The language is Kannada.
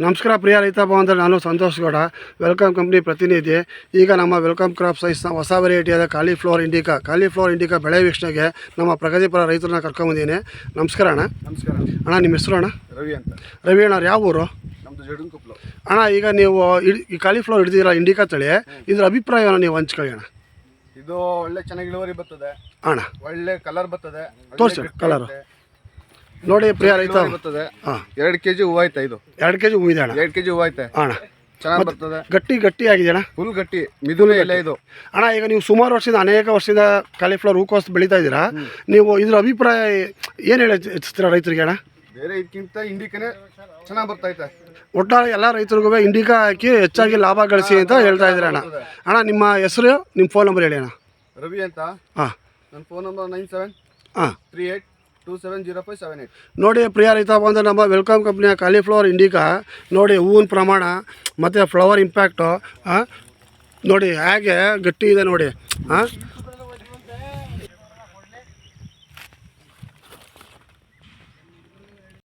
ನಮಸ್ಕಾರ ಪ್ರಿಯ ರೈತ ಬಾಂಧವರೇ, ನಾನು ಸಂತೋಷ್ ಗೌಡ, ವೆಲ್ಕಮ್ ಕಂಪ್ನಿ ಪ್ರತಿನಿಧಿ. ಈಗ ನಮ್ಮ ವೆಲ್ಕಮ್ ಕ್ರಾಪ್ ಸೈನ್ಸ್ನ ಹೊಸ ವೆರೈಟಿಯಾದ ಕಾಲಿಫ್ಲವರ್ ಇಂಡಿಕಾ ಬೆಳೆ ವೀಕ್ಷಣೆಗೆ ನಮ್ಮ ಪ್ರಗತಿಪರ ರೈತರನ್ನ ಕರ್ಕೊಂಬಂದಿದ್ದೀನಿ. ನಮಸ್ಕಾರ ಅಣ್ಣ. ನಮಸ್ಕಾರ ಅಣ್ಣ, ನಿಮ್ಮ ಹೆಸರು ಅಣ್ಣ? ರವಿ ಅಂತ. ರವಿ ಅಣ್ಣ, ಯಾವ ಊರು? ನಮ್ಮದು ಜಡನ್ಕೊಪ್ಪಲು. ಅಣ್ಣ, ಈಗ ನೀವು ಈ ಕಾಲಿಫ್ಲವರ್ ಹಿಡಿದಿರ ಇಂಡಿಕಾ ತಳಿ, ಇದ್ರ ಅಭಿಪ್ರಾಯವನ್ನು ನೀವು ಹಂಚ್ಕೊಳ್ಳಿ ಅಣ್ಣ. ಇದು ಒಳ್ಳೆ ಚೆನ್ನಾಗಿ ಇಳುವರಿ ಬರ್ತದೆ ಅಣ್ಣ. ಒಳ್ಳೆ ಕಲರ್ ಬರ್ತದೆ. ತೋರಿಸಿ ಕಲರ್ ನೋಡಿ ಪ್ರಿಯ ರೈತ. ಬರ್ತದೆ. ಹಾಂ, 2 kg ಹೂವು ಐತೆ. ಇದು 2 kg ಹೂವು ಇದೆ ಅಣ್ಣ. 2 kg ಹೂವು ಐತೆ ಅಣ್ಣ. ಚೆನ್ನಾಗಿ ಬರ್ತದೆ. ಗಟ್ಟಿ ಆಗಿದೆ ಅಣ್ಣ. ಫುಲ್ ಗಟ್ಟಿ ಮಿದುನೆ ಇಲ್ಲ ಇದು ಅಣ್ಣ. ಈಗ ನೀವು ಸುಮಾರು ಅನೇಕ ವರ್ಷದಿಂದ ಕಾಲಿಫ್ಲವರ್ ಹೂಕೋಸ್ ಬೆಳೀತಾ ಇದ್ದೀರಾ. ನೀವು ಇದ್ರ ಅಭಿಪ್ರಾಯ ಏನು ಹೆಚ್ಚಿಸ್ತೀರಾ ರೈತರಿಗೆ ಅಣ್ಣ? ಬೇರೆ ಇದಕ್ಕಿಂತ ಇಂಡಿಕಾನೇ ಚೆನ್ನಾಗಿ ಬರ್ತೈತೆ. ಒಟ್ಟಾರೆ ಎಲ್ಲ ರೈತರಿಗೂ ಇಂಡಿಕಾ ಹಾಕಿ ಹೆಚ್ಚಾಗಿ ಲಾಭ ಗಳಿಸಿ ಅಂತ ಹೇಳ್ತಾ ಇದ್ದೀರ ಅಣ್ಣ. ಅಣ್ಣ, ನಿಮ್ಮ ಹೆಸರು, ನಿಮ್ಮ ಫೋನ್ ನಂಬರ್ ಹೇಳಿ ಅಣ್ಣ. ರವಿ ಅಂತ. ಹಾಂ, ನನ್ನ ಫೋನ್ ನಂಬರ್ 9738270578. ನೋಡಿ ಪ್ರಿಯ ರೈತ ಬಂದು ನಮ್ಮ ವೆಲ್ಕಮ್ ಕಂಪ್ನಿಯ ಕಾಲಿಫ್ಲವರ್ ಇಂಡಿಕಾ ನೋಡಿ, ಹೂವಿನ ಪ್ರಮಾಣ ಮತ್ತು ಫ್ಲವರ್ ಇಂಪ್ಯಾಕ್ಟು ನೋಡಿ ಹೇಗೆ ಗಟ್ಟಿ ಇದೆ ನೋಡಿ. ಹಾಂ,